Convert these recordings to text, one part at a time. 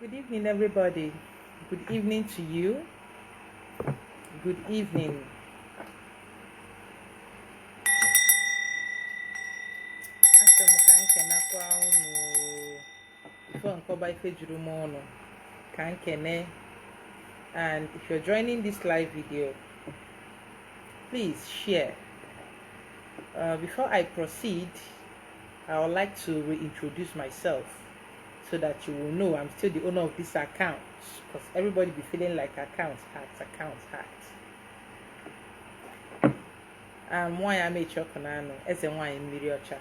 Good evening, everybody. Good evening to you. Good evening. Asem kan kena kwa unu. Before nkoba ife jurumono. Kan kene. And if you're joining this live video, please share. Before I proceed, I would like to reintroduce myself so that you will know I'm still the owner of this account, because everybody be feeling like accounts hacked. Why I'm a chokonano, as a wine miriocha.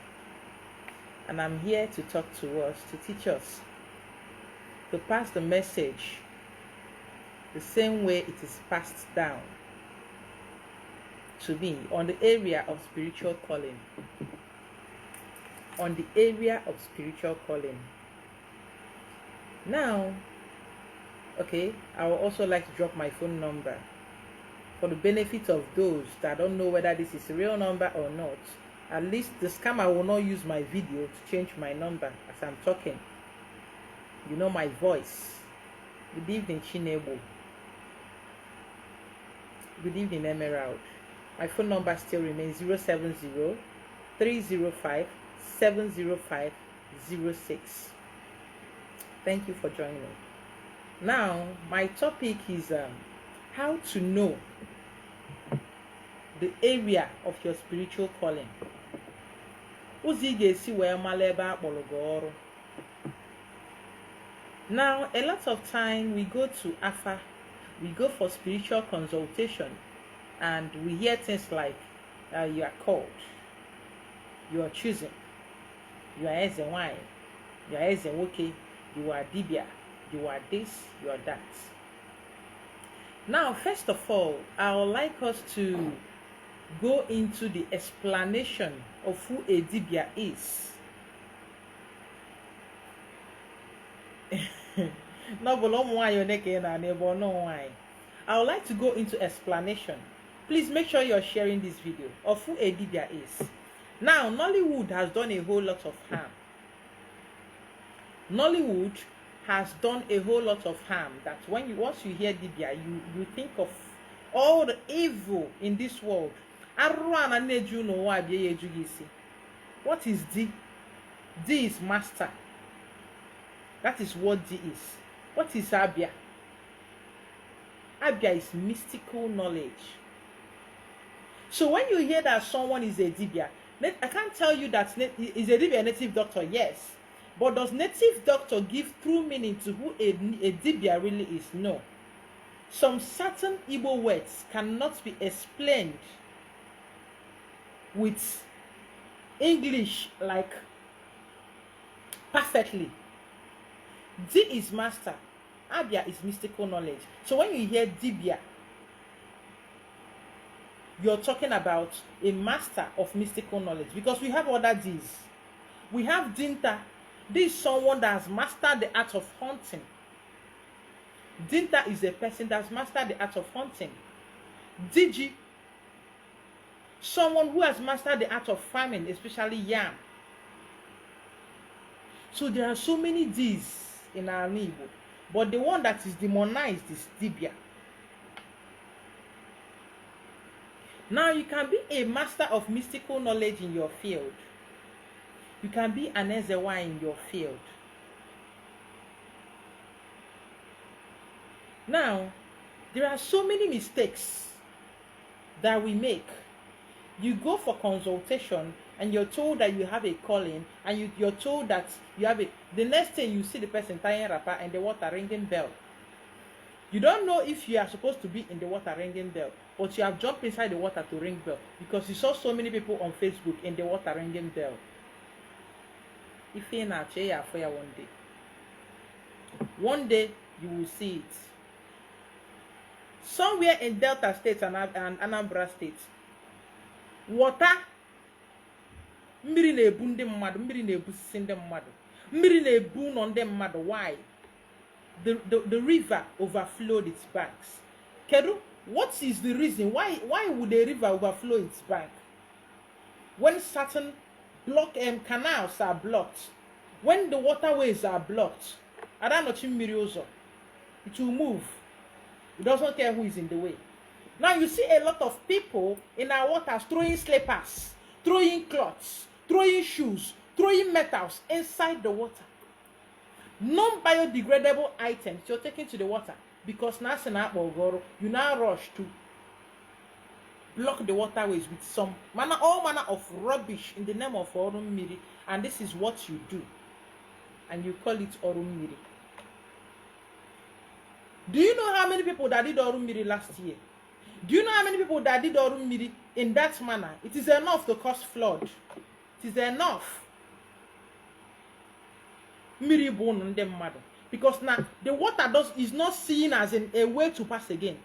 And I'm here to talk to us, to teach us, to pass the message the same way it is passed down to me on the area of spiritual calling. On the area of spiritual calling. Now, okay, I would also like to drop my phone number for the benefit of those that don't know whether this is a real number or not. At least the scammer will not use my video to change my number as I'm talking. You know my voice. Good evening, Chinebo. Good evening, Emerald. My phone number still remains 070-305-70506. Thank you for joining. Now, my topic is how to know the area of your spiritual calling. Now, a lot of time we go to AFA, we go for spiritual consultation, and we hear things like you are called, you are choosing, you are as a wine, you are as a woke, you are dibia, you are this, you are that. Now, first of all, I would like us to go into the explanation of who a dibia is. I would like to go into explanation. Please make sure you're sharing this video of who a dibia is. Now, Nollywood has done a whole lot of harm. Nollywood has done a whole lot of harm that once you hear dibia, you think of all the evil in this world. What is D? D is master. That is what D is. What is Abia? Abia is mystical knowledge. So when you hear that someone is a dibia, I can't tell you that is a dibia a native doctor, yes. But does native doctor give true meaning to who a dibia really is? No. Some certain Igbo words cannot be explained with English like perfectly. D is master. Abia is mystical knowledge. So when you hear dibia, you're talking about a master of mystical knowledge, because we have other D's. We have Dinta. This is someone that has mastered the art of hunting. Dinta is a person that's mastered the art of hunting. Digi, someone who has mastered the art of farming, especially yam. So there are so many D's in our Igbo, but the one that is demonized is dibia. Now, you can be a master of mystical knowledge in your field. You can be an Ezewa in your field. Now, there are so many mistakes that we make. You go for consultation and you're told that you have a calling, and you're told that you have it. The next thing you see the person tying wrapper and the water ringing bell. You don't know if you are supposed to be in the water ringing bell, but you have jumped inside the water to ring bell because you saw so many people on Facebook in the water ringing bell. If you're not here for one day you will see it. Somewhere in Delta State and Anambra State, water mmiri na-ebu ndị mmadụ, mmiri na-ebusisi ndị mmadụ, mmiri na-ebu nọ ndị mmadụ. Why? The river overflowed its banks. Kedu, what is the reason? Why would a river overflow its bank? When certain canals are blocked, when the waterways are blocked, Adanochi mmiri ụzọ. It will move. It doesn't care who is in the way. Now you see a lot of people in our waters throwing slippers, throwing cloths, throwing shoes, throwing metals inside the water. Non-biodegradable items you're taking to the water because now you now rush to block the waterways with some all manner of rubbish in the name of Orumiri, and this is what you do, and you call it Orumiri. Do you know how many people that did Orumiri last year? Do you know how many people that did Orumiri in that manner? It is enough to cause flood. It is enough. Because now the water is not seen as a way to pass again.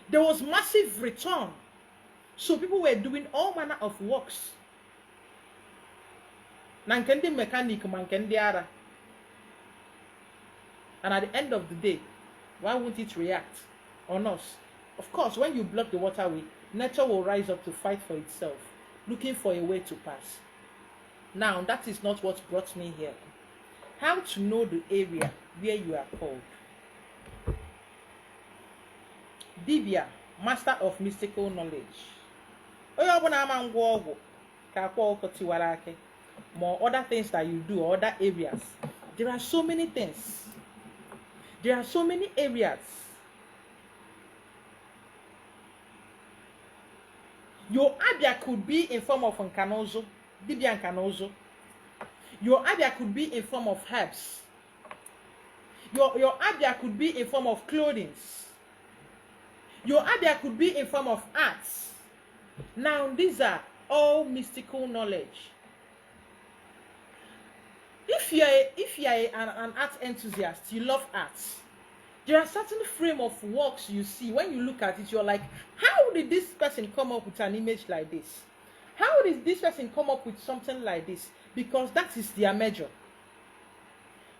There was massive return. So people were doing all manner of works. Nankendi mechanic mankendi ara. And at the end of the day, why won't it react on us? Of course, when you block the waterway, nature will rise up to fight for itself, looking for a way to pass. Now, that is not what brought me here. How to know the area where you are called. Dibia, master of mystical knowledge. More other things that you do, other areas. There are so many things. There are so many areas. Your abia could be in form of nkanozo, dibia nkanozo. Your abia could be in form of herbs. Your abia could be in form of clothing. Your abia could be in form of arts. Now these are all mystical knowledge. If you are an art enthusiast, you love arts. There are certain frame of works you see. When you look at it, you're like, how did this person come up with an image like this? How did this person come up with something like this? Because that is their measure.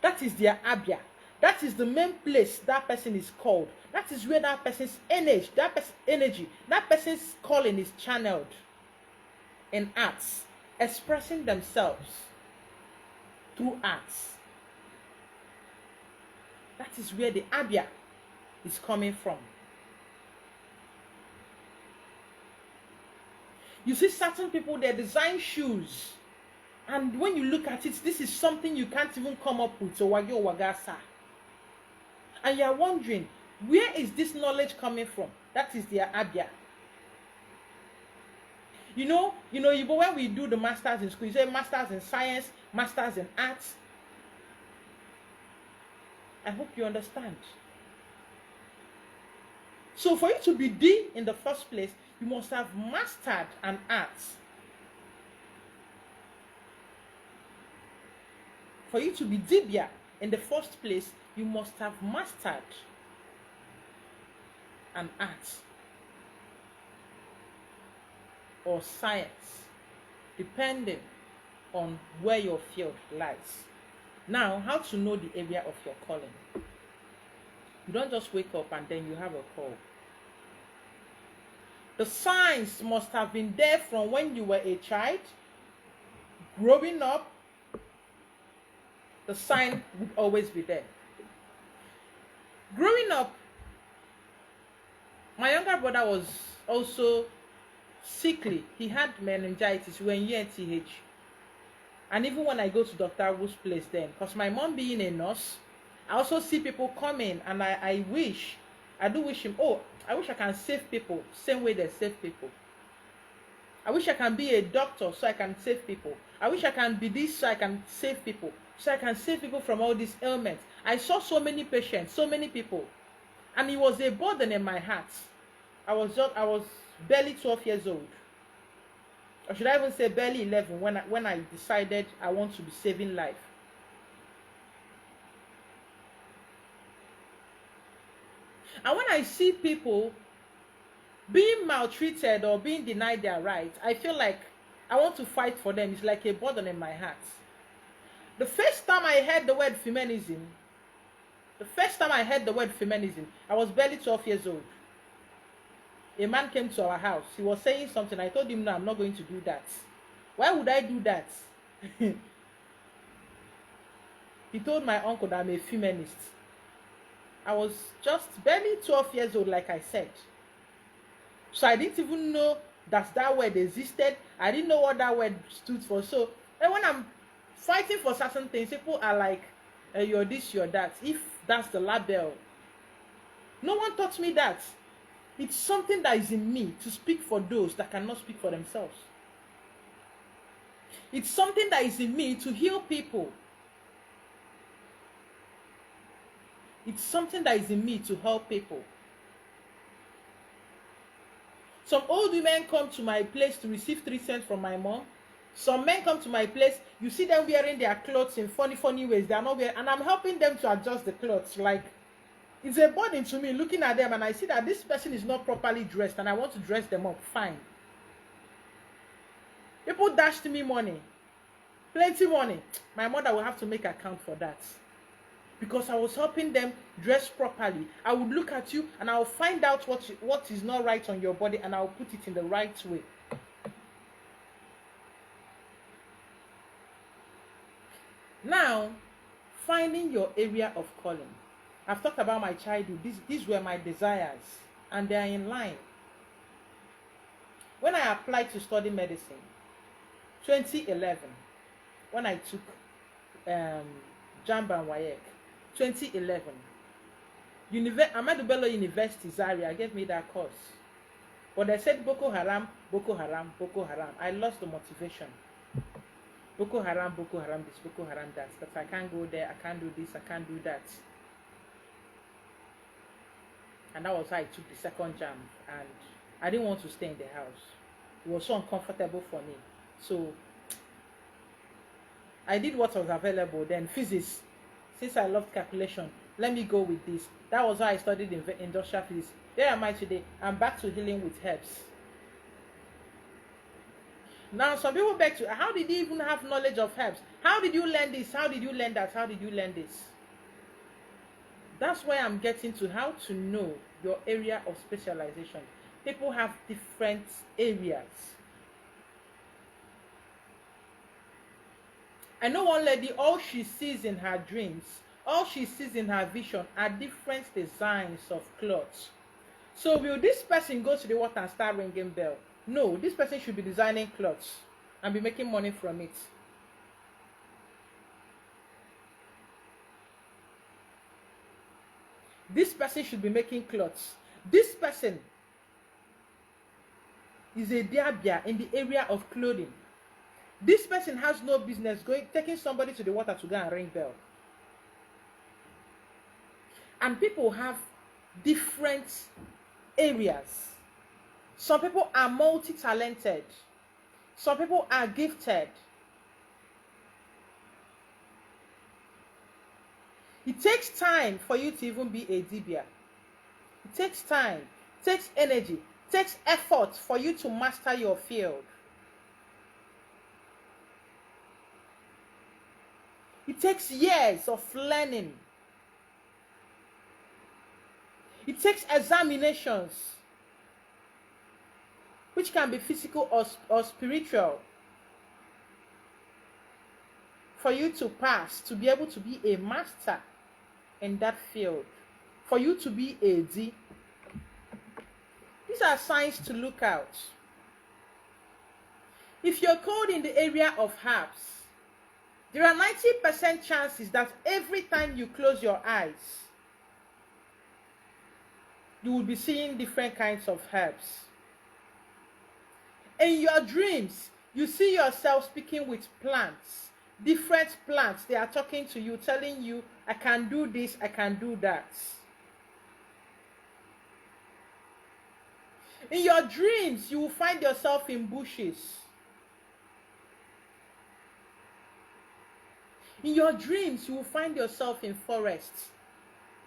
That is their abia. That is the main place that person is called. That is where that person's energy, that person's calling is channeled in arts, expressing themselves through arts. That is where the abia is coming from. You see certain people, they design shoes. And when you look at it, this is something you can't even come up with. So wagi or wagasa. And you are wondering, where is this knowledge coming from? That is their abia. You know, when we do the masters in school, you say masters in science, masters in arts. I hope you understand. So for you to be D in the first place, you must have mastered an art. For you to be Dibia in the first place, you must have mastered an art or science, depending on where your field lies. Now, how to know the area of your calling? You don't just wake up and then you have a call. The signs must have been there from when you were a child. Growing up, the sign would always be there. Growing up, my younger brother was also sickly. He had meningitis when he went TH. And even when I go to Dr. Abu's place then, because my mom being a nurse, I also see people coming, and I do wish him, I wish I can save people, same way they save people. I wish I can be a doctor so I can save people. I wish I can be this so I can save people. So I can save people from all these ailments. I saw so many patients, so many people. And it was a burden in my heart. I was barely 12 years old. Or should I even say barely 11 when I decided I want to be saving life. And when I see people being maltreated or being denied their rights, I feel like I want to fight for them. It's like a burden in my heart. The first time I heard the word feminism, I was barely 12 years old. A man came to our house. He was saying something. I told him, no, I'm not going to do that. Why would I do that? He told my uncle that I'm a feminist. I was just barely 12 years old, like I said. So I didn't even know that word existed. I didn't know what that word stood for. So and when I'm fighting for certain things, people are like, you're this, you're that. If that's the label, no one taught me that. It's something that is in me to speak for those that cannot speak for themselves. It's something that is in me to heal people. It's something that is in me to help people. Some old women come to my place to receive 3 cents from my mom. Some men come to my place, you see them wearing their clothes in funny ways. They are not wearing, and I'm helping them to adjust the clothes. Like, it's a burden to me looking at them and I see that this person is not properly dressed and I want to dress them up. Fine. People dashed me money. Plenty money. My mother will have to make account for that. Because I was helping them dress properly. I would look at you and I'll find out what is not right on your body and I'll put it in the right way. Now, finding your area of calling. I've talked about my childhood. These were my desires and they are in line. When I applied to study medicine, 2011, when I took JAMB and WAEC, 2011, Ahmadu Bello University, Zaria, gave me that course. But they said Boko Haram, Boko Haram, Boko Haram. I lost the motivation. Boko Haram, this, Boko Haram, that. But I can't go there, I can't do this, I can't do that. And that was how I took the second JAMB. And I didn't want to stay in the house. It was so uncomfortable for me. So I did what was available. Then physics, since I loved calculation, let me go with this. That was how I studied industrial physics. There am I today. I'm back to healing with herbs. Now some people beg to, how did you even have knowledge of herbs? How did you learn this? How did you learn that? How did you learn this? That's why I'm getting to how to know your area of specialization. People have different areas. I know one lady, all she sees in her dreams, all she sees in her vision are different designs of clothes. So will this person go to the water and start ringing bell? No, this person should be designing clothes and be making money from it. This person should be making clothes. This person is a diabia in the area of clothing. This person has no business taking somebody to the water to go and ring bell. And people have different areas. Some people are multi-talented. Some people are gifted. It takes time for you to even be a dibia. It takes time, takes energy, takes effort for you to master your field. It takes years of learning. It takes examinations, which can be physical or spiritual, for you to pass, to be able to be a master in that field, for you to be a D. These are signs to look out. If you're called in the area of herbs, there are 90% chances that every time you close your eyes, you will be seeing different kinds of herbs. In your dreams, you see yourself speaking with plants, different plants. They are talking to you, telling you, I can do this, I can do that. In your dreams, you will find yourself in bushes. In your dreams, you will find yourself in forests,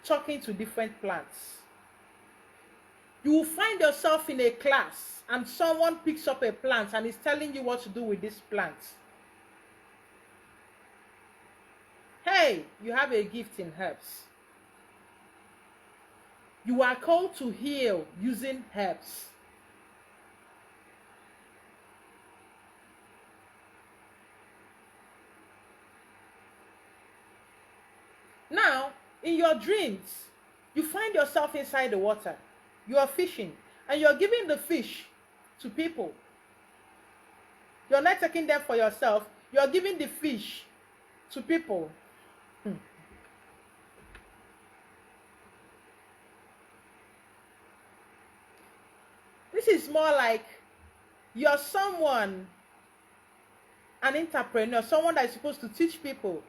talking to different plants. You will find yourself in a class and someone picks up a plant and is telling you what to do with this plant. Hey, you have a gift in herbs. You are called to heal using herbs. In your dreams, you find yourself inside the water. You are fishing and you're giving the fish to people. You're not taking them for yourself. You're giving the fish to people. This is more like you're someone, an entrepreneur, someone that is supposed to teach people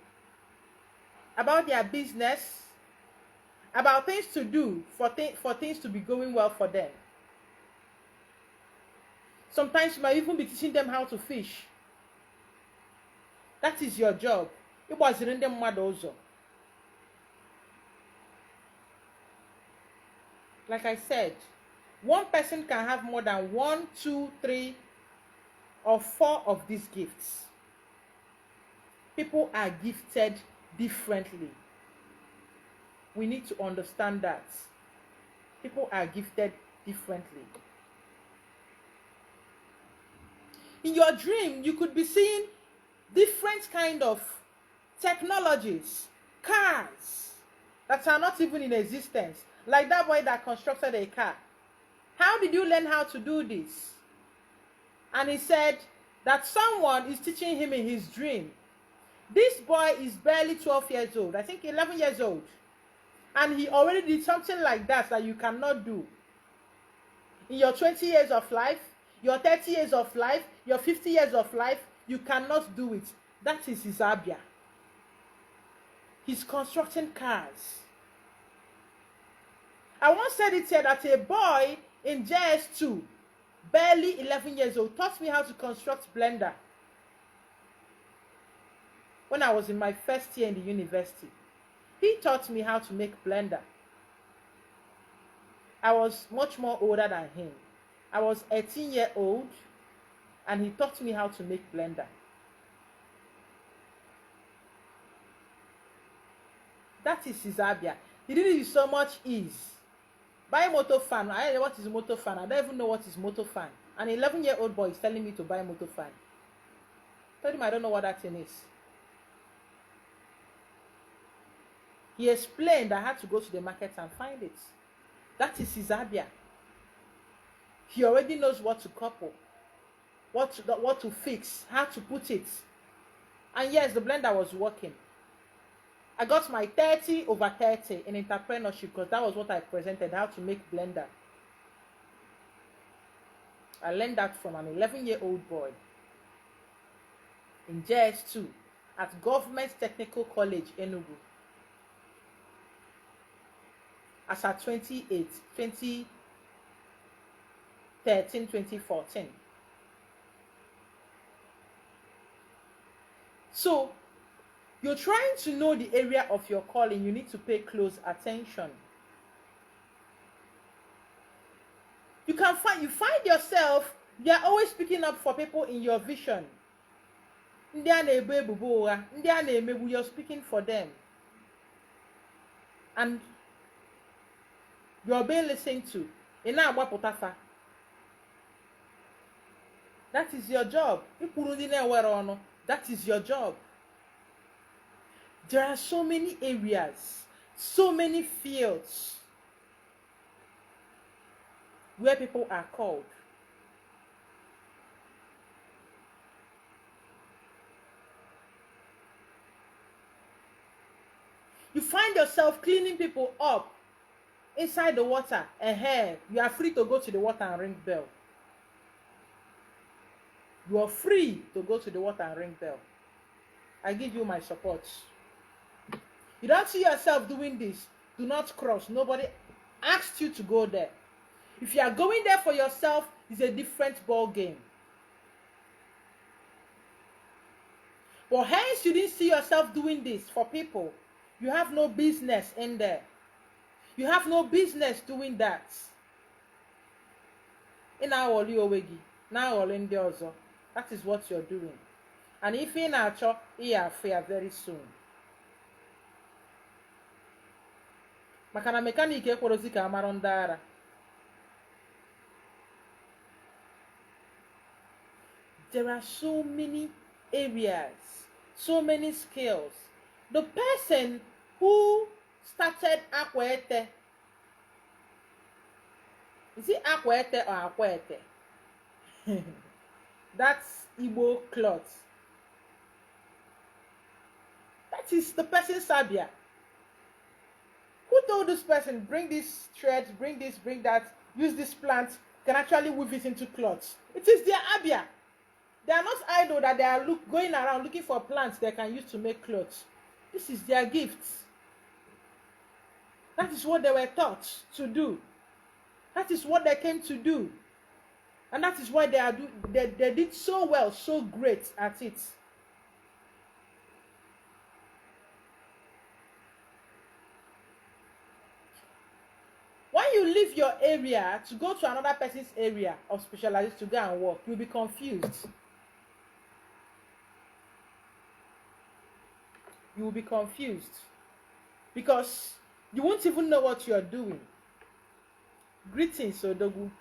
about their business, about things to do for things to be going well for them. Sometimes you might even be teaching them how to fish. That is your job. It was in them also. Like I said, one person can have more than 1, 2, 3, or 4 of these gifts. People are gifted differently. We need to understand that. People are gifted differently. In your dream, you could be seeing different kind of technologies, cars that are not even in existence. Like that boy that constructed a car. How did you learn how to do this? And he said that someone is teaching him in his dream. This boy is barely 12 years old. I think 11 years old. And he already did something like that you cannot do. In your 20 years of life, your 30 years of life, your 50 years of life, you cannot do it. That is his abia. He's constructing cars. I once said it here that a boy in JS2, barely 11 years old, taught me how to construct blender. When I was in my first year in the university, he taught me how to make blender. I was much more older than him. I was 18-year-old, and he taught me how to make blender. That is his abia. He did it with so much ease. Buy a motor fan. I don't know what is a motor fan. I don't even know what is motor fan. An 11-year-old boy is telling me to buy a motor fan. I told him I don't know what that thing is. He explained I had to go to the market and find it. That is his abia. He already knows what to couple, what to fix, how to put it. And yes, the blender was working. I got my 30/30 in entrepreneurship because that was what I presented, how to make blender. I learned that from an 11-year-old boy in JS2 at Government Technical College, Enugu. As at 2013, 2014. So, you're trying to know the area of your calling. You need to pay close attention. You find yourself, you are always picking up for people in your vision. You're speaking for them. And you're being listened to. That is your job. That is your job. There are so many areas, so many fields where people are called. You find yourself cleaning people up inside the water, and you are free to go to the water and ring bell. You are free to go to the water and ring bell. I give you my support. You don't see yourself doing this, do not cross. Nobody asked you to go there. If you are going there for yourself, it's a different ball game. But hence you didn't see yourself doing this for people. You have no business in there. You have no business doing that. That is what you're doing. And if you're not sure, you're very soon. Makana mechanic ekworozi ka amaro ndara. There are so many areas, so many skills. The person who started Akwete. Is it Akwete or Akwete? That's Igbo cloth. That is the person's sabia. Who told this person, bring this thread, bring this, bring that, use this plant, can actually weave it into cloths? It is their abia. They are not idle that they are going around looking for plants they can use to make clothes. This is their gift. That is what they were taught to do. That is what they came to do. And that is why they did so well, so great at it. When you leave your area to go to another person's area of specialization to go and work, you'll be confused. You will be confused because you won't even know what you are doing. Greetings, Odogu.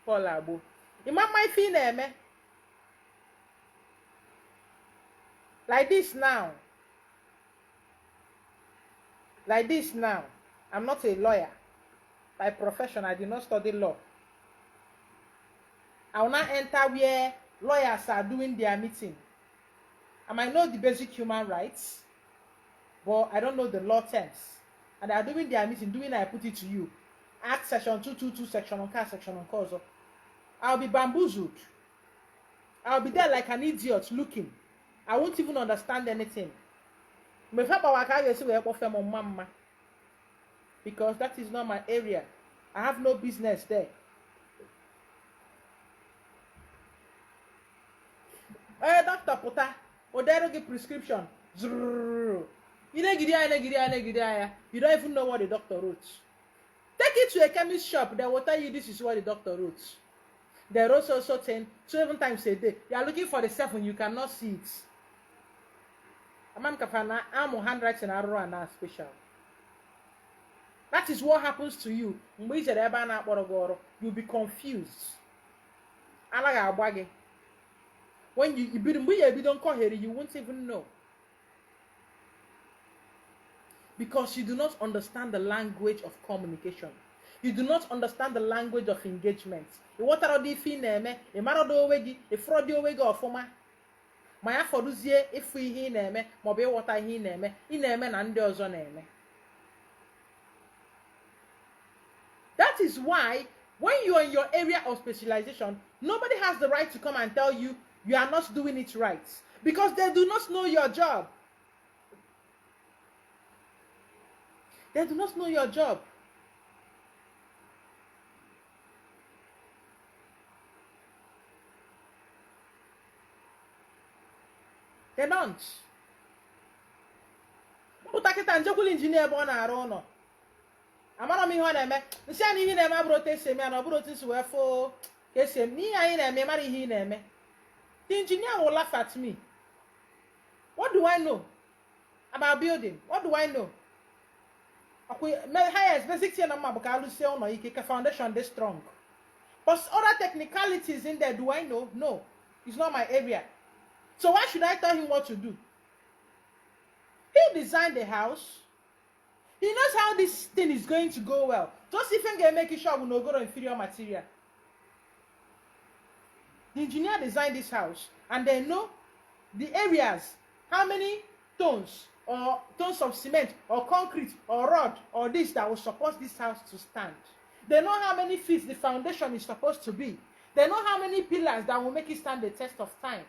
Paul Abo. Imam my fine, like this now. Like this now. I'm not a lawyer. By profession, I did not study law. I will not enter where lawyers are doing their meeting. I might know the basic human rights, but I don't know the law terms. And they are doing their meeting, doing I put it to you. Act section 222, section on car, section on cause. I'll be bamboozled. I'll be there like an idiot looking. I won't even understand anything. Because that is not my area. I have no business there. Hey, Dr. Pota, Odero give prescription. You don't even know what the doctor wrote. Take it to a chemist shop, they will tell you this is what the doctor wrote. They wrote also 10, 7 times a day. You are looking for the 7, you cannot see it. I'm handwriting and special. That is what happens to you. You'll be confused. When you don't call her, you won't even know. Because you do not understand the language of communication. You do not understand the language of engagement. What are the things? A marado wegi, a fraud wegi or former. My aforuzie if we he name, mobe water he name, in name and the other name. That is why when you are in your area of specialization, nobody has the right to come and tell you you are not doing it right. Because they do not know your job. They do not know your job. They don't. Utakita njekuli engineer bo na aru no. Amara mi ho na eme. Nsi ani ihe na eme abro te semi na obro ti su wefo. Ke sem ni anyị na eme mara ihe na eme. The engineer will laugh at me. What do I know about building? What do I know? Highest basic thing na mabuka alusi ono ike foundation dey strong. But other technicalities in there, do I know? No. It's not my area. So why should I tell him what to do? He designed the house. He knows how this thing is going to go well. Just even get making sure we no go to inferior material. The engineer designed this house and they know the areas, how many tons or tons of cement or concrete or rod or this that will support this house to stand. They know how many feet the foundation is supposed to be. They know how many pillars that will make it stand the test of time.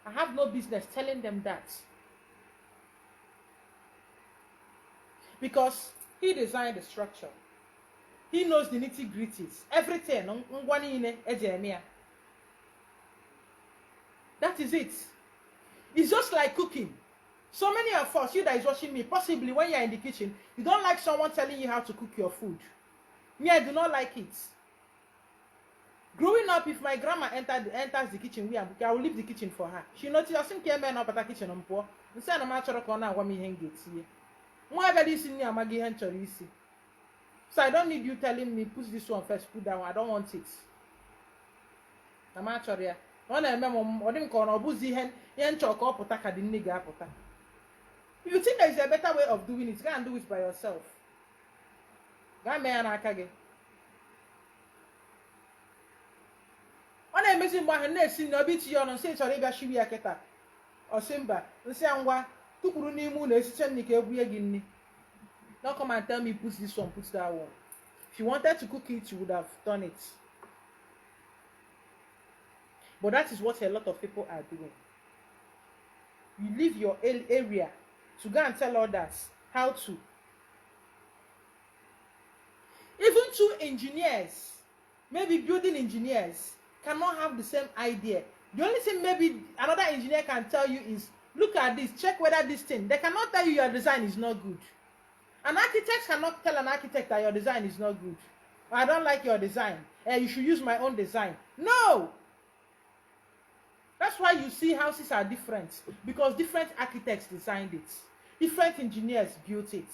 I have no business telling them that. Because he designed the structure. He knows the nitty-gritties. Everything. That is it. It's just like cooking. So many of us, you that is watching me, possibly when you're in the kitchen, you don't like someone telling you how to cook your food. Me, I do not like it. Growing up, if my grandma enters the kitchen, I will leave the kitchen for her. She noticed I think I men up at the kitchen on poor. Instead of my corner, what me hang it here. Whatever see me, I'm a giant easy. So I don't need you telling me put this one first, put that one. I don't want it. I'm actually one I remember or didn't call or boozy hen, yen chalk up or taka the nigga apota. If you think there is a better way of doing it, go and do it by yourself. Go me and akage. Ona emezi mgbe ahụ na-esi na obi tinye ọnụ nsị chọrọ ịbịa shiwi ya kịta ọsị nsị ngwa tukuru n'ime ụlọ esiche nri ka ebunye gị nri. Don't come and tell me put this one, put that one. If you wanted to cook it, you would have done it. But that is what a lot of people are doing. You leave your area to go and tell others how to. Even two engineers, maybe building engineers, cannot have the same idea. The only thing maybe another engineer can tell you is, look at this, check whether this thing. They cannot tell you your design is not good. An architect cannot tell an architect that your design is not good. I don't like your design. You should use my own design. No! That's why you see houses are different. Because different architects designed it. Different engineers built it.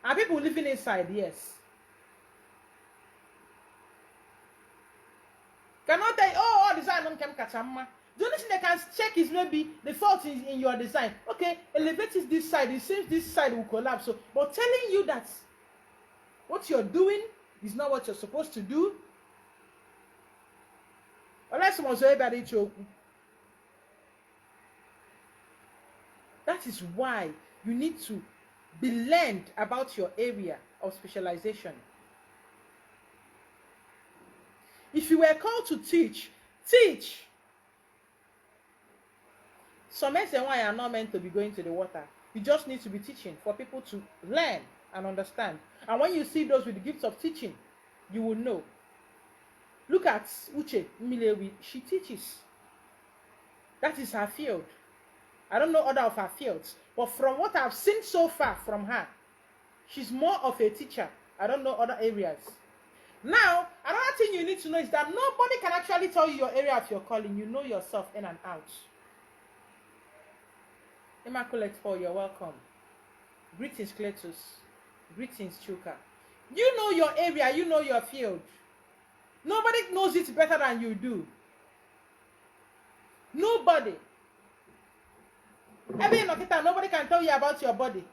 Are people living inside? Yes. Cannot tell you, oh, design on kachama. The only thing they can check is maybe the fault is in your design. Okay, elevate it this side. It seems this side will collapse. So, but telling you that what you're doing is not what you're supposed to do. Unless someone's everybody choke. That is why you need to be learned about your area of specialization. If you were called to teach, teach. Some men say why you are not meant to be going to the water. You just need to be teaching for people to learn and understand. And when you see those with the gifts of teaching, you will know. Look at Uche Milewi. She teaches. That is her field. I don't know other of her fields. But from what I've seen so far from her, she's more of a teacher. I don't know other areas. Now, another thing you need to know is that nobody can actually tell you your area of your calling. You know yourself in and out. Immaculate Paul, you're welcome. Greetings, Cletus. Greetings, Chuka. You know your area, you know your field. Nobody knows it better than you do. Nobody. Nobody can tell you about your body.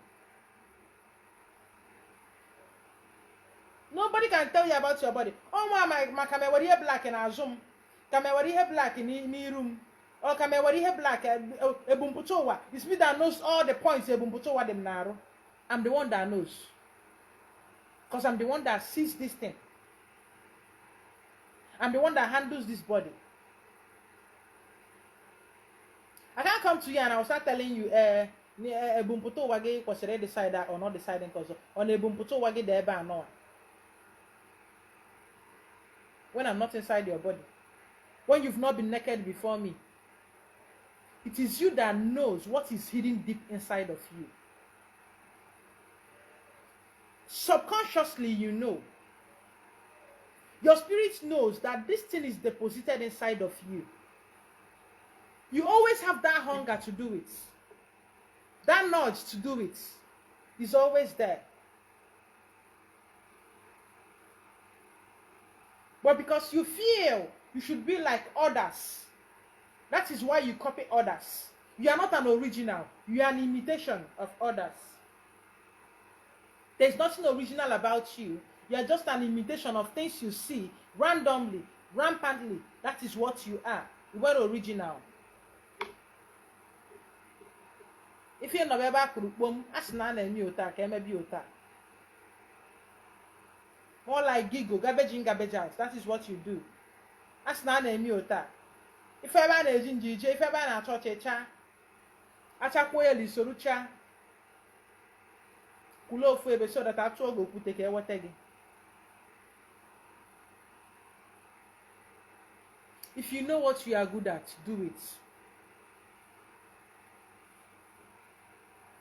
Nobody can tell you about your body. Oh, my camera here black and Azum. Camera here black in me room. Or camera here black. Ebumputowa. It's me that knows all the points. Ebumputowa dem naro. I'm the one that knows. Because I'm the one that sees this thing. I'm the one that handles this body. I can't come to you and I'll start telling you, Ebumputo wage consider decider or not deciding because on Ebumputo wage the eba no. When I'm not inside your body, when you've not been naked before me, it is you that knows what is hidden deep inside of you. Subconsciously, you know. Your spirit knows that this thing is deposited inside of you. You always have that hunger to do it. That nudge to do it is always there. But because you feel you should be like others, that is why you copy others. You are not an original. You are an imitation of others. There's nothing original about you. You are just an imitation of things you see randomly, rampantly. That is what you are. You are original. If you're not back, ask Nana and Yota, can maybe Yota. More like giggle, garbage in, garbage out. That is what you do. Ask Nana and Yota. If ever is in GJ, if ever I touch a cha, Achakweli Sorucha, Kulo Febe, so that I told go put take care what again. If you know what you are good at, do it.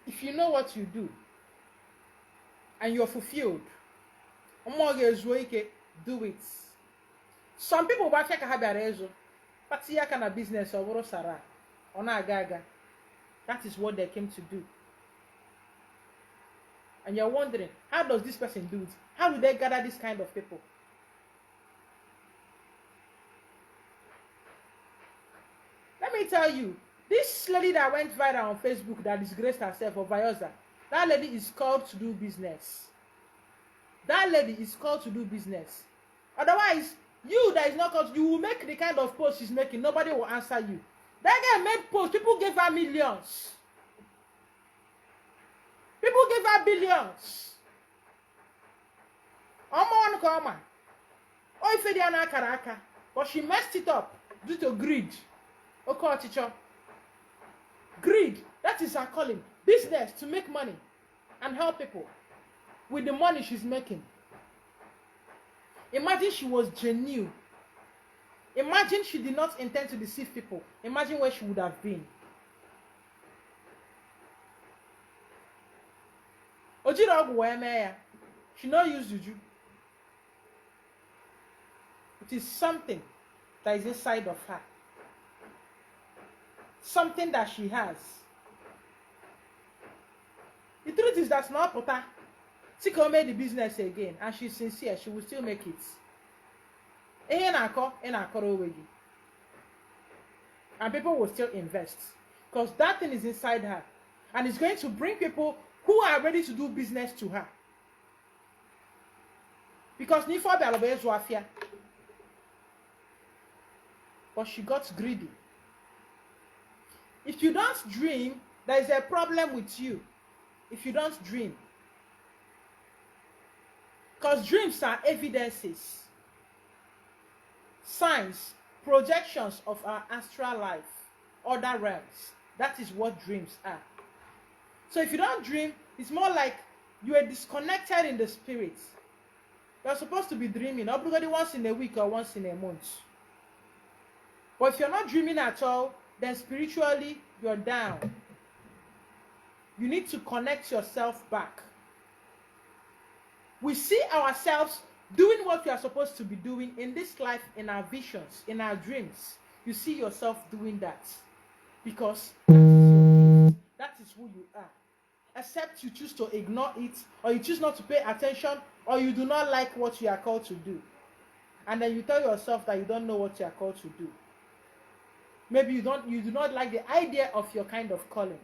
If you know what you do and you're fulfilled, do it. Some people will check a but see a business or Sarah or Gaga. That is what they came to do. And you're wondering, how does this person do it? How do they gather this kind of people? Let me tell you, This lady that went viral on Facebook that disgraced herself, or Vioza, that lady is called to do business. That lady is called to do business. Otherwise, you that is not called, you will make the kind of post she's making. Nobody will answer you. That girl made posts. People gave her millions. People gave her billions. But she messed it up due to greed. Greed. That is her calling. Business, to make money and help people with the money she's making. Imagine she was genuine. Imagine she did not intend to deceive people. Imagine where she would have been. She not use juju. It is something that is inside of her. Something that she has. The truth is that's not Pota. Siko made the business again, and she's sincere. She will still make it. And people will still invest, because that thing is inside her, and it's going to bring people who are ready to do business to her. Because but she got greedy. If you don't dream, there is a problem with you. If you don't dream, because dreams are evidences, signs, projections of our astral life, other realms. That is what dreams are. So if you don't dream, it's more like you are disconnected in the spirit. You're supposed to be dreaming, obviously once in a week or once in a month. But if you're not dreaming at all, then spiritually you're down. You need to connect yourself back. We see ourselves doing what we are supposed to be doing in this life, in our visions, in our dreams. You see yourself doing that because that is your gift. That is who you are. Except you choose to ignore it, or you choose not to pay attention, or you do not like what you are called to do. And then you tell yourself that you don't know what you are called to do. Maybe you do not like the idea of your kind of calling.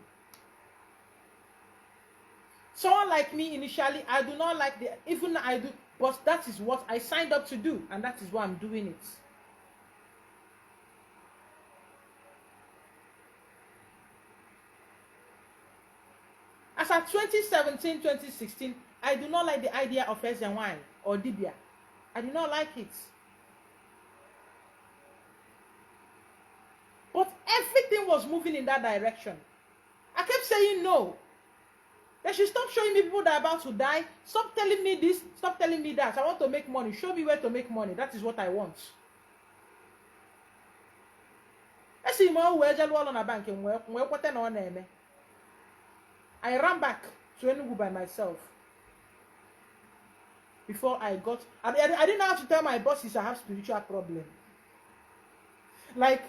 Someone like me, initially, I do not like even I do, but that is what I signed up to do, and that is why I'm doing it. As at 2017, 2016, I do not like the idea of SNY or Dibia. I do not like it. But everything was moving in that direction. I kept saying no. They should stop showing me people that are about to die. Stop telling me this. Stop telling me that. I want to make money. Show me where to make money. That is what I want. I ran back to Enugu by myself. Before I got... I didn't know how to tell my bosses I have spiritual problem. Like,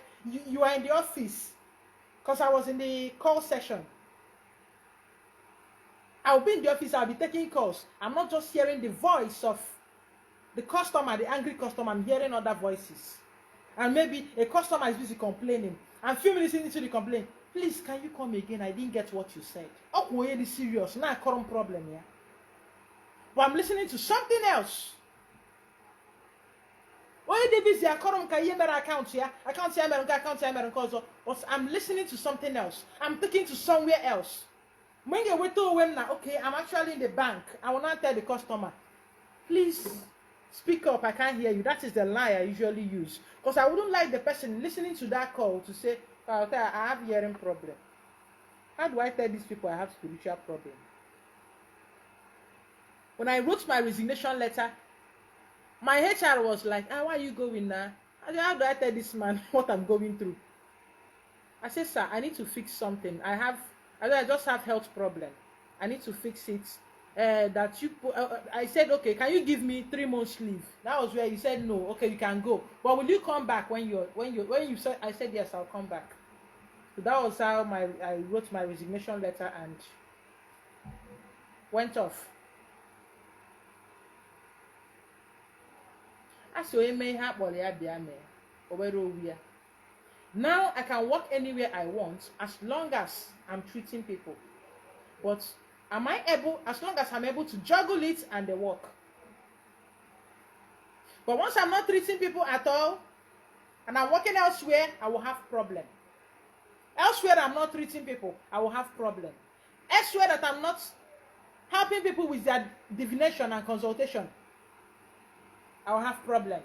you are in the office. Because I was in the call session. I'll be in the office, I'll be taking calls. I'm not just hearing the voice of the customer, the angry customer. I'm hearing other voices. And maybe a customer is busy complaining. And a few minutes into the complaint, please, can you come again? I didn't get what you said. Oh, we're really serious. Now, current problem here. But I'm listening to something else. Why they busy? I current account here. Account here. But I'm listening to something else. I'm taking to somewhere else. When you wait to when now, okay, I'm actually in the bank. I will not tell the customer, please speak up. I can't hear you. That is the lie I usually use. Because I wouldn't like the person listening to that call to say, I have hearing problem. How do I tell these people I have spiritual problem? When I wrote my resignation letter, my HR was like, why are you going now? I said, how do I tell this man what I'm going through? I said, sir, I need to fix something. I just have health problem. I need to fix it. I said, okay, can you give me 3 months leave? That was where you said no. Okay, you can go, but will you come back when you said? I said yes, I'll come back. So that was how I wrote my resignation letter and went off. Now I can walk anywhere I want as long as I'm treating people. But am I able, as long as I'm able to juggle it and they work? But once I'm not treating people at all and I'm working elsewhere, I will have problem. Elsewhere that I'm not treating people, I will have problem. Elsewhere that I'm not helping people with their divination and consultation, I will have problem.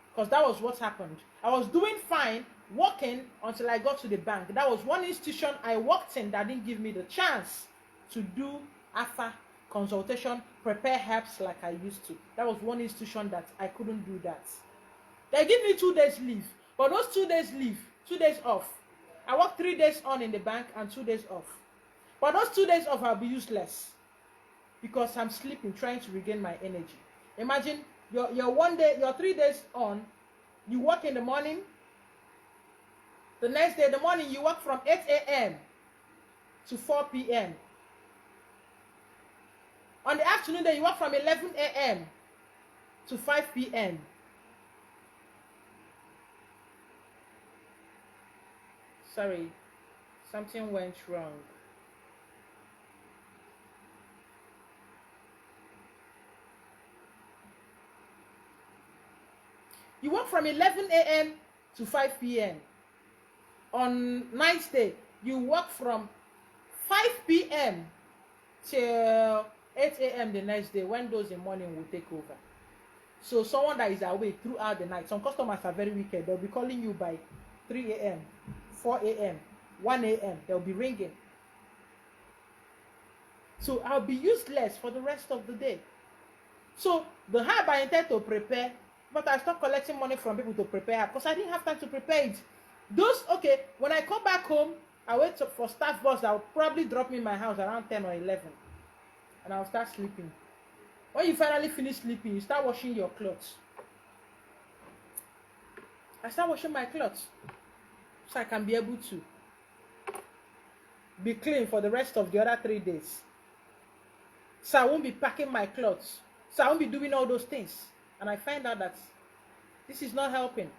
Because that was what happened. I was doing fine, working until I got to the bank. That was one institution I worked in that didn't give me the chance to do AFA consultation, prepare herbs like I used to. That was one institution that I couldn't do that. They give me 2 days leave, but those 2 days leave, 2 days off. I work 3 days on in the bank and 2 days off. But those 2 days off will be useless because I'm sleeping, trying to regain my energy. Imagine your 1 day, your 3 days on, you work in the morning. The next day, the morning, you work from 8 a.m. to 4 p.m. On the afternoon, then you work from 11 a.m. to 5 p.m. Sorry, something went wrong. You work from 11 a.m. to 5 p.m. On night day, you work from 5 p.m. till 8 a.m. the next day, when those in the morning will take over. So someone that is awake throughout the night, some customers are very wicked. They'll be calling you by 3 a.m., 4 a.m., 1 a.m. They'll be ringing. So I'll be useless for the rest of the day. So the herb I intend to prepare, but I stopped collecting money from people to prepare because I didn't have time to prepare it. Okay, when I come back home, I wait for staff bus that will probably drop me in my house around 10 or 11. And I'll start sleeping. When you finally finish sleeping, you start washing your clothes. I start washing my clothes so I can be able to be clean for the rest of the other 3 days. So I won't be packing my clothes. So I won't be doing all those things. And I find out that this is not helping.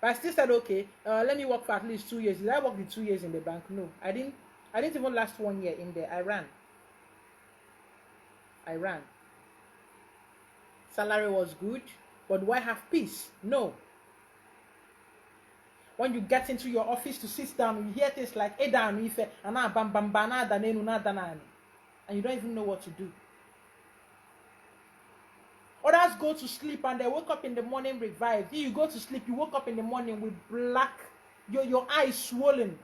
But I still said, okay, let me work for at least 2 years. Did I work the 2 years in the bank? No, I didn't even last 1 year in there. I ran. Salary was good, but do I have peace? No. When you get into your office to sit down, you hear things like and you don't even know what to do. Others go to sleep and they wake up in the morning revived. You go to sleep, you woke up in the morning with black, your eyes swollen,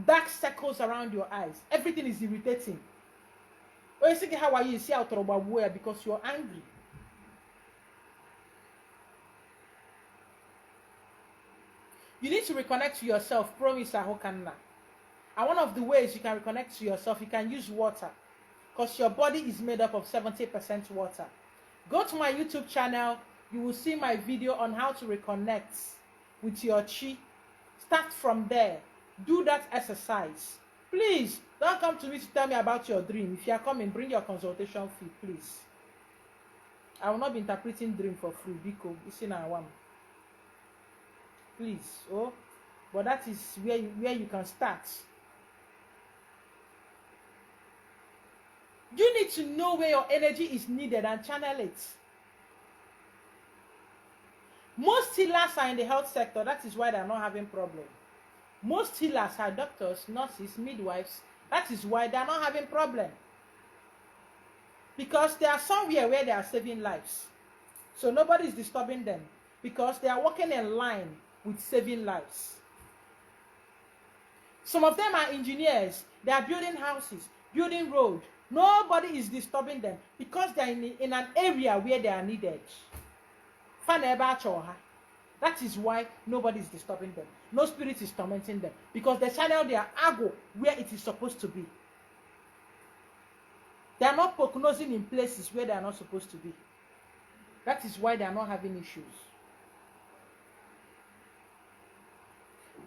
dark circles around your eyes. Everything is irritating. When you say, how are you? You see out because you're angry. You need to reconnect to yourself. Promise Ahokanna. And one of the ways you can reconnect to yourself, you can use water. Because your body is made up of 70% water. Go to my YouTube channel. You will see my video on how to reconnect with your chi. Start from there. Do that exercise. Please, don't come to me to tell me about your dream. If you are coming, bring your consultation fee, please. I will not be interpreting dream for free. Because it's in our one. Please, but that is where you can start. You need to know where your energy is needed and channel it. Most healers are in the health sector. That is why they are not having problem. Most healers are doctors, nurses, midwives. That is why they are not having problem. Because they are somewhere where they are saving lives. So nobody is disturbing them. Because they are working in line with saving lives. Some of them are engineers. They are building houses, building road. Nobody is disturbing them because they are in an area where they are needed. That is why nobody is disturbing them. No spirit is tormenting them because they channel their ago where it is supposed to be. They are not prognosing in places where they are not supposed to be. That is why they are not having issues.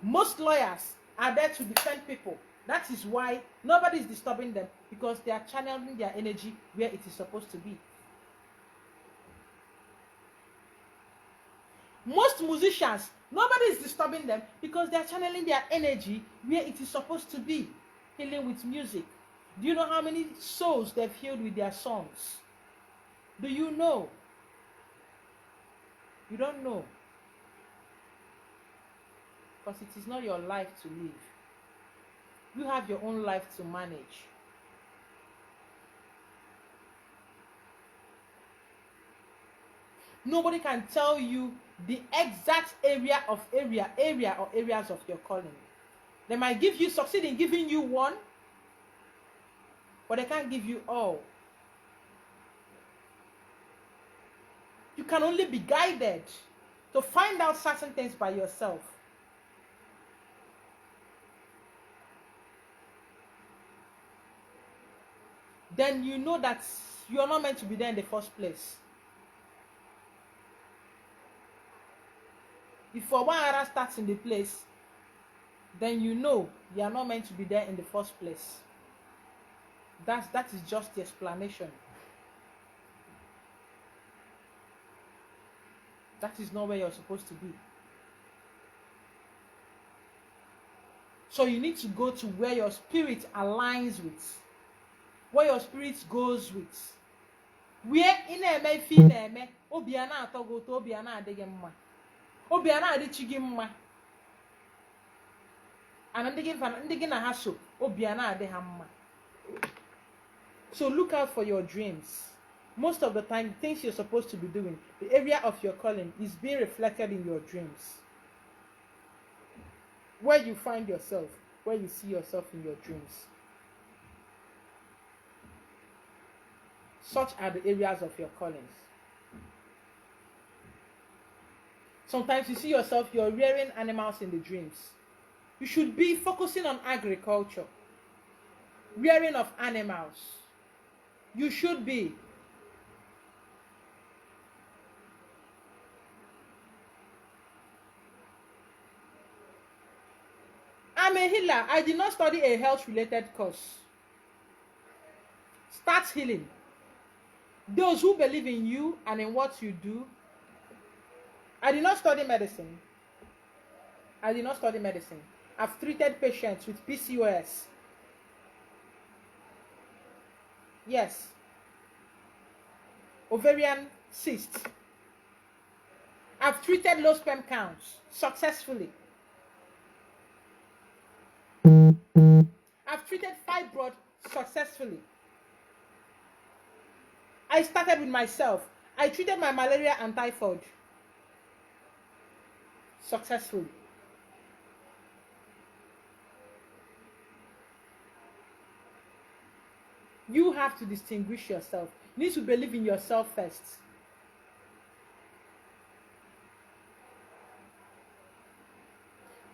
Most lawyers are there to defend people. That is why nobody is disturbing them because they are channeling their energy where it is supposed to be. Most musicians, nobody is disturbing them because they are channeling their energy where it is supposed to be, healing with music. Do you know how many souls they've healed with their songs? Do you know? You don't know. Because it is not your life to live. You have your own life to manage. Nobody can tell you the exact area or areas of your calling. They might give you, succeed in giving you one, but they can't give you all. You can only be guided to find out certain things by yourself. Then you know that you're not meant to be there in the first place. If for one other starts in the place, then you know you are not meant to be there in the first place. That is just the explanation. That is not where you're supposed to be. So you need to go to where your spirit aligns with, where your spirit goes with. Where in a feel eme obiana atogo to obiana adịghị mma. Obiana adịchighị mma. And ndị gị na ha so obiana adịghị mma. So look out for your dreams. Most of the time, the things you're supposed to be doing, the area of your calling is being reflected in your dreams. Where you find yourself, where you see yourself in your dreams. Such are the areas of your callings. Sometimes you see yourself, you're rearing animals in the dreams. You should be focusing on agriculture, rearing of animals. You should be. I'm a healer. I did not study a health-related course. Start healing. Those who believe in you and in what you do. I did not study medicine. I've treated patients with PCOS. Yes. Ovarian cysts. I've treated low sperm counts successfully. I've treated fibroid successfully. I started with myself. I treated my malaria and typhoid successfully. You have to distinguish yourself. You need to believe in yourself first.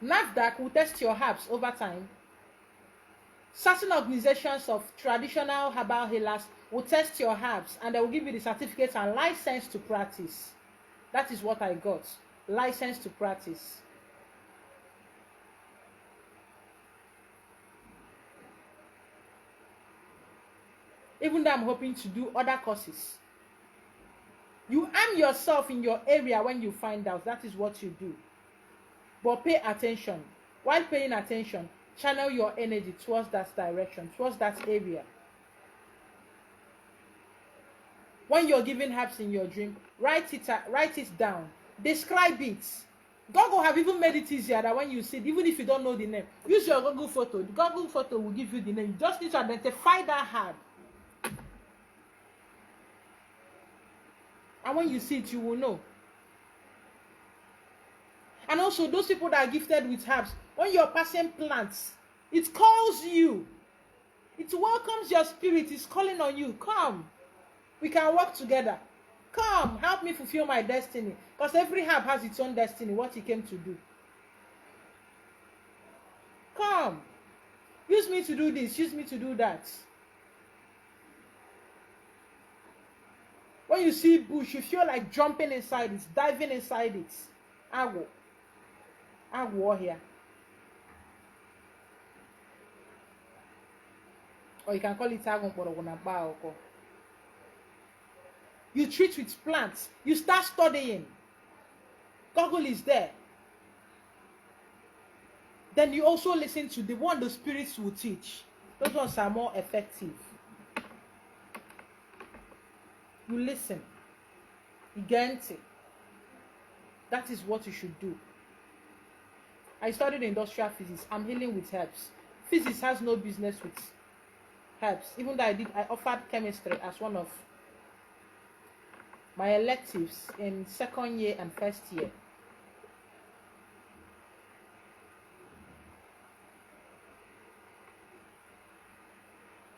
NAFDAC will test your herbs over time. Certain organizations of traditional herbal healers will test your herbs and they will give you the certificate and license to practice. That is what I got. License to practice. Even though I'm hoping to do other courses. You arm yourself in your area when you find out. That is what you do. But pay attention. While paying attention, channel your energy towards that direction, towards that area. When you're giving herbs in your dream, write it down. Describe it. Google have even made it easier that when you see it, even if you don't know the name, use your Google photo. The Google photo will give you the name. You just need to identify that herb. And when you see it, you will know. And also, those people that are gifted with herbs, when you're passing plants, it calls you. It welcomes your spirit. It's calling on you. Come. We can work together. Come, help me fulfill my destiny. Because every herb has its own destiny, what it came to do. Come. Use me to do this. Use me to do that. When you see bush, you feel like jumping inside it, diving inside it. Agwo. Agwo here. Or you can call it agwo. You treat with plants. You start studying. Google is there. Then you also listen to the one the spirits will teach. Those ones are more effective. You listen. You get it. That is what you should do. I studied industrial physics. I'm healing with herbs. Physics has no business with herbs. Even though I offered chemistry as one of my electives in second year and first year.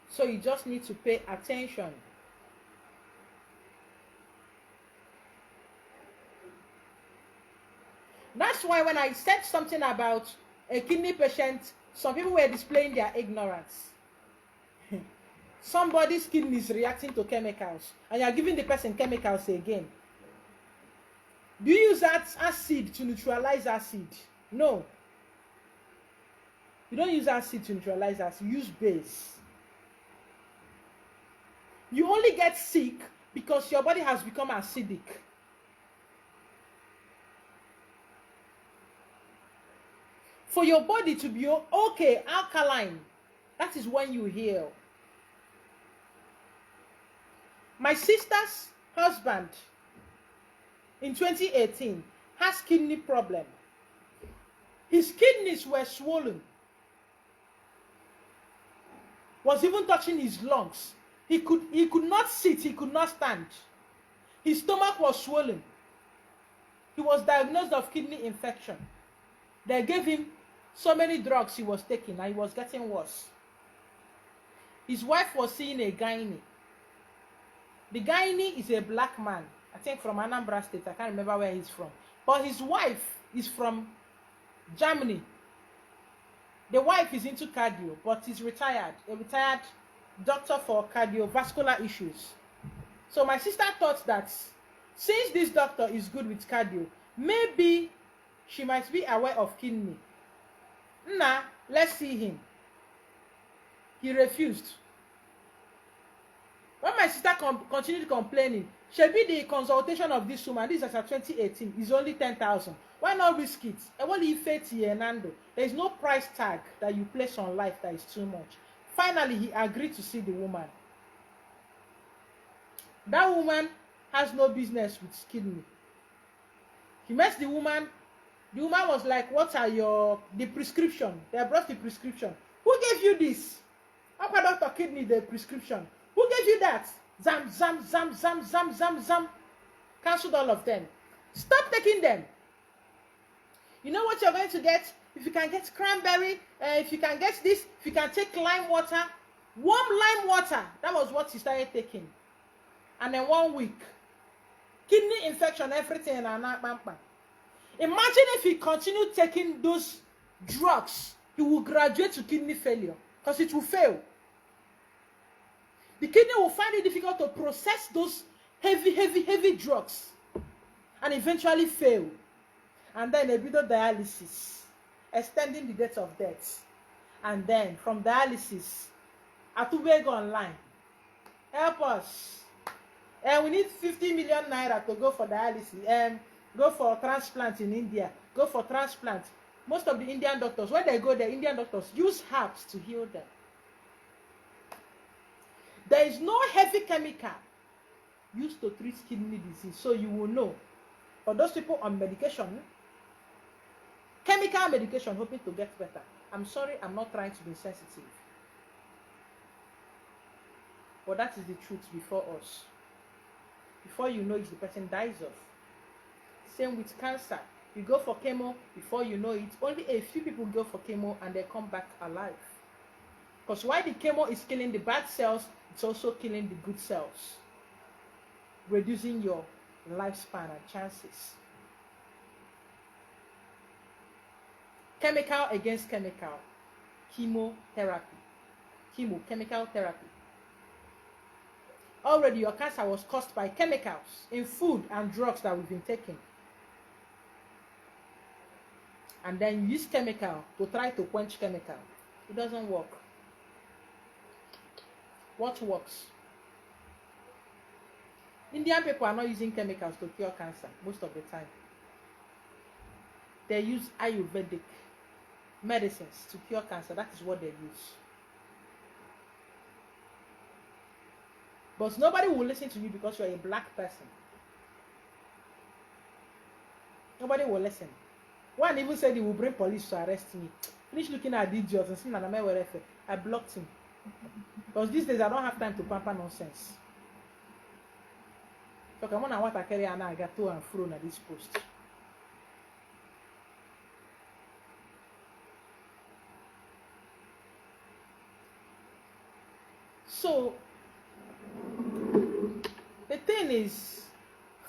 So you just need to pay attention. That's why when I said something about a kidney patient, some people were displaying their ignorance. Somebody's kidney is reacting to chemicals, and you are giving the person chemicals again. Do you use that acid to neutralize acid? No. You don't use acid to neutralize acid. You use base. You only get sick because your body has become acidic. For your body to be okay, alkaline, that is when you heal. My sister's husband in 2018 has kidney problem. His kidneys were swollen. Was even touching his lungs. He could not sit, he could not stand. His stomach was swollen. He was diagnosed of kidney infection. They gave him so many drugs he was taking, and he was getting worse. His wife was seeing a gynae. The gynae is a black man, I think from Anambra State. I can't remember where he's from. But his wife is from Germany. The wife is into cardio, but he's retired. A retired doctor for cardiovascular issues. So my sister thought that since this doctor is good with cardio, maybe she might be aware of kidney. Nah, let's see him. He refused. When my sister continued complaining, shebi the consultation of this woman, this is at 2018, is only 10,000. Why not risk it? There is no price tag that you place on life that is too much. Finally, he agreed to see the woman. That woman has no business with kidney. He met the woman. The woman was like, what are the prescription? They brought the prescription. Who gave you this? Upper Doctor Kidney, the prescription. Who gave you that? Zam, zam, zam, zam, zam, zam, zam. Cancelled all of them. Stop taking them. You know what you're going to get? If you can get cranberry, if you can get this, if you can take lime water, warm lime water. That was what he started taking. And then 1 week. Kidney infection, everything. Imagine if he continued taking those drugs, he will graduate to kidney failure. Because it will fail. The kidney will find it difficult to process those heavy drugs. And eventually fail. And then a bit of dialysis, extending the date of death. And then from dialysis, Atubego online, help us. We need 50 million naira to go for dialysis. Go for transplant in India. Go for transplant. Most of the Indian doctors, when they go there, Indian doctors use herbs to heal them. There is no heavy chemical used to treat kidney disease, so you will know. For those people on medication, chemical medication, hoping to get better. I'm sorry, I'm not trying to be sensitive. But that is the truth before us. Before you know it, the person dies off. Same with cancer. You go for chemo, before you know it, only a few people go for chemo and they come back alive. Because while the chemo is killing the bad cells, it's also killing the good cells, reducing your lifespan and chances. Chemical against chemical. Chemotherapy. Chemical therapy. Already your cancer was caused by chemicals in food and drugs that we've been taking. And then you use chemical to try to quench chemical. It doesn't work. What works? Indian people are not using chemicals to cure cancer most of the time. They use Ayurvedic medicines to cure cancer. That is what they use. But nobody will listen to you because you're a black person. Nobody will listen. One even said he will bring police to arrest me. Finish looking at the idiot and saying, I blocked him. Because these days I don't have time to pamper nonsense. So come on, I want to carry an got to and fro at this post. So the thing is,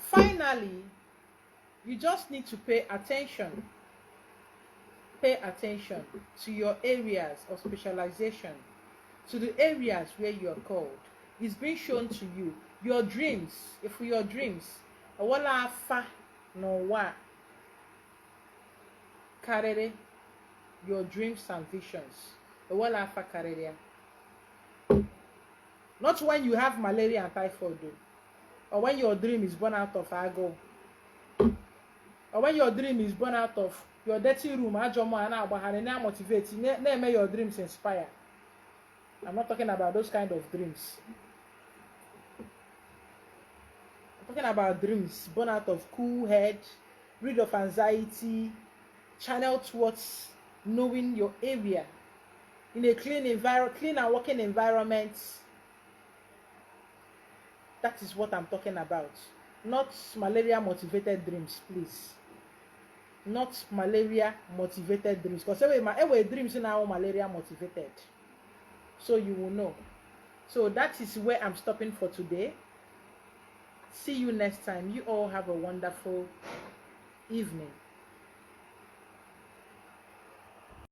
finally, you just need to pay attention. Pay attention to your areas of specialization, to the areas where you are called. It's being shown to you. Your dreams, if your dreams, wala fa no wa karere, your dreams and visions. Wala fa karere. Not when you have malaria and typhoid, or when your dream is born out of ago, or when your dream is born out of your dirty room. Motivate, make your dreams inspire. I'm not talking about those kind of dreams. I'm talking about dreams born out of cool head, rid of anxiety, channel towards knowing your area in a clean and working environment. That is what I'm talking about. Not malaria motivated dreams, please. Not malaria motivated dreams. Because every dreams now malaria motivated. So you will know. So that is where I'm stopping for today. See you next time. You all have a wonderful evening.